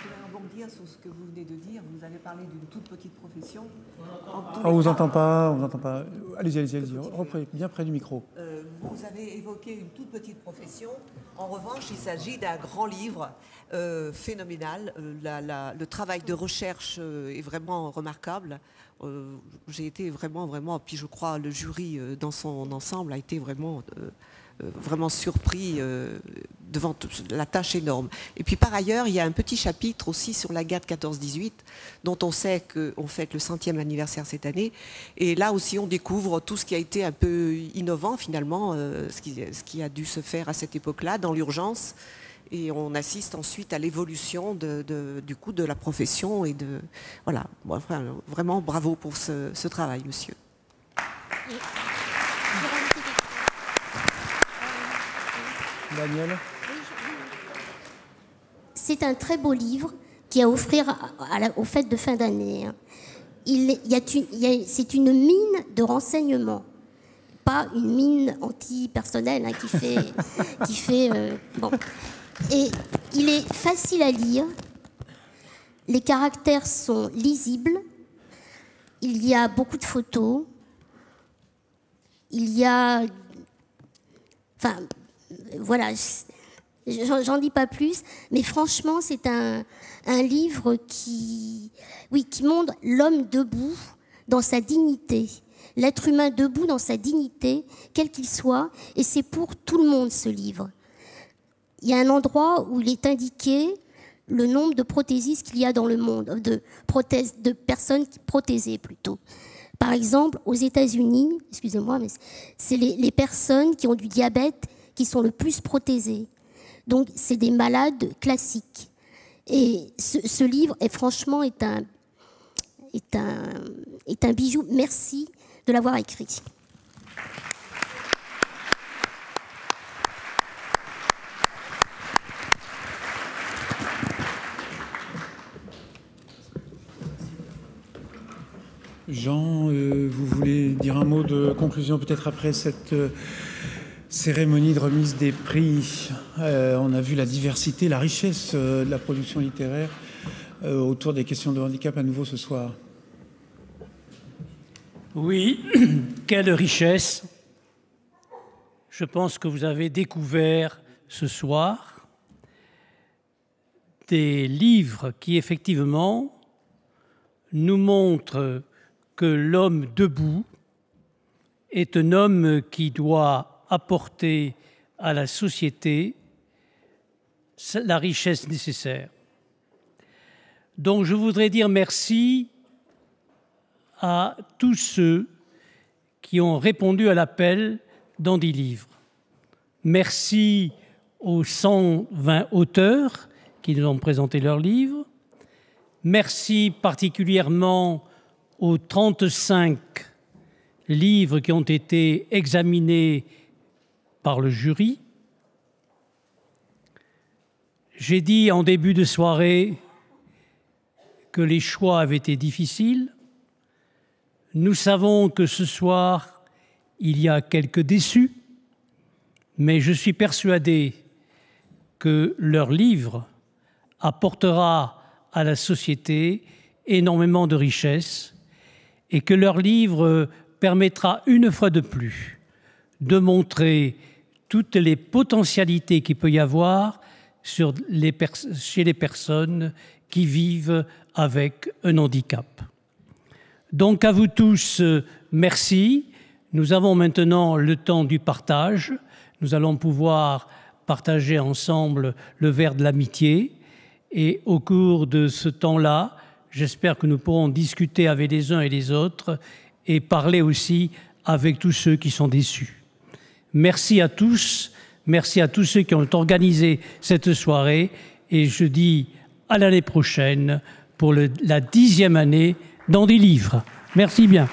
voudrais rebondir sur ce que vous venez de dire. Vous avez parlé d'une toute petite profession. On vous entend pas, Allez-y, reprenez bien près du micro. Vous avez évoqué une toute petite profession. En revanche, il s'agit d'un grand livre phénoménal. Le travail de recherche est vraiment remarquable. J'ai été vraiment, puis je crois le jury dans son ensemble a été vraiment surpris devant la tâche énorme. Et puis par ailleurs, il y a un petit chapitre aussi sur la guerre de 14-18, dont on sait qu'on fête le 100e anniversaire cette année. Et là aussi, on découvre tout ce qui a été un peu innovant finalement, ce qui a dû se faire à cette époque-là, dans l'urgence. Et on assiste ensuite à l'évolution du coup de la profession. Et voilà. Enfin, vraiment bravo pour ce travail, monsieur. Daniel ? C'est un très beau livre, qui est à offrir aux fêtes de fin d'année. C'est une mine de renseignements, pas une mine anti-personnelle hein, qui fait bon. Et il est facile à lire, les caractères sont lisibles, il y a beaucoup de photos, il y a... Enfin, voilà, j'en dis pas plus, mais franchement, c'est un livre qui montre l'homme debout dans sa dignité, l'être humain debout dans sa dignité, quel qu'il soit, et c'est pour tout le monde, ce livre. Il y a un endroit où il est indiqué le nombre de prothésistes qu'il y a dans le monde, de personnes prothésées plutôt. Par exemple, aux États-Unis, excusez-moi, mais c'est les personnes qui ont du diabète qui sont le plus prothésées. Donc, c'est des malades classiques. Et ce livre, franchement, est un bijou. Merci de l'avoir écrit. Jean, vous voulez dire un mot de conclusion peut-être après cette cérémonie de remise des prix? On a vu la diversité, la richesse de la production littéraire autour des questions de handicap à nouveau ce soir. Oui, quelle richesse! Je pense que vous avez découvert ce soir des livres qui effectivement nous montrent que l'homme debout est un homme qui doit apporter à la société la richesse nécessaire. Donc je voudrais dire merci à tous ceux qui ont répondu à l'appel dans des livres. Merci aux 120 auteurs qui nous ont présenté leurs livres. Merci particulièrement aux 35 livres qui ont été examinés par le jury. J'ai dit en début de soirée que les choix avaient été difficiles. Nous savons que ce soir, il y a quelques déçus, mais je suis persuadé que leur livre apportera à la société énormément de richesses et que leur livre permettra une fois de plus de montrer toutes les potentialités qu'il peut y avoir chez les personnes qui vivent avec un handicap. Donc à vous tous, merci. Nous avons maintenant le temps du partage. Nous allons pouvoir partager ensemble le verre de l'amitié. Et au cours de ce temps-là, j'espère que nous pourrons discuter avec les uns et les autres et parler aussi avec tous ceux qui sont déçus. Merci à tous ceux qui ont organisé cette soirée et je dis à l'année prochaine pour la 10e année dans des livres. Merci bien.